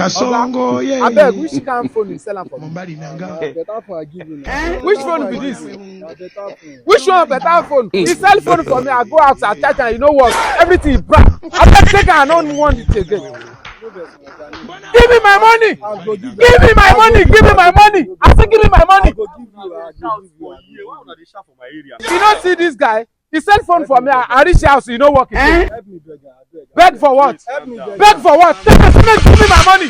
Kasongo, yeah. I beg, which kind of phone you sell for me? Better for I give you. Which phone be this? Which one better phone? You sell phone for me, I go out, I charge and you know what? Everything is black. I beg, take I don't want it again. Give me my money! Give me my money! Give me my money! I say give me my money! You don't see this guy? He sell phone for me, I reach house, you know what? Beg for what? Beg for what? Give me my money!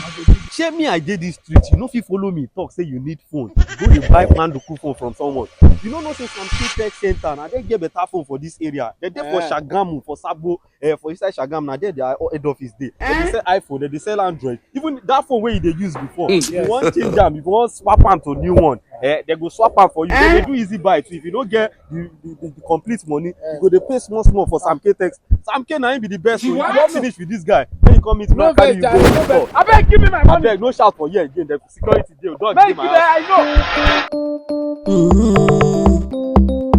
Shey me I dey this street, you no fit follow me talk say you need phone. Go dey buy manduku phone from someone. You no know say some tech center na dem get better phone for this area. Dem dey for Shagamu, for Sabo, for inside Shagamu na there their head office dey. Dem dey sell iPhone, dem dey sell Android. Even that phone wey you dey use before, if you wan change am, if you wan swap am to new one, dem go swap am for you. Dem dey do easy buy too. If you no get the complete money, you go dey pay small small for Samke Tech. Samke na him be the best. You don finish with this guy. When you come meet me, I carry you go to store. Abeg, give me my money! Abeg, no shout for here again. The security dey. Dog dey my house.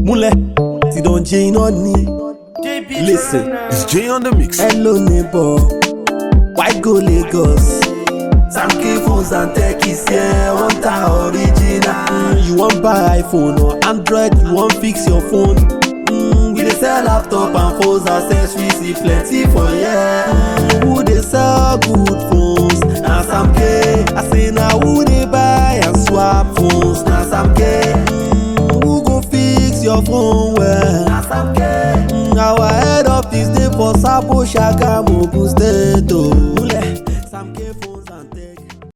Mule, ti don J no ni. Listen, It's J on the mix. hello neighbor. Why go Lagos? Samke phones and tech is here. Want a original? You want buy iPhone or Android? You want fix your phone? We dey sell laptop and phones, accessories, see plenty for here. Who dey sell good phones? Na Samke. I say na who dey buy and swap phones? Na Samke. Who go fix your phone well? Na Samke. Our head office dey for Sabo, Shagamu, Ogun State.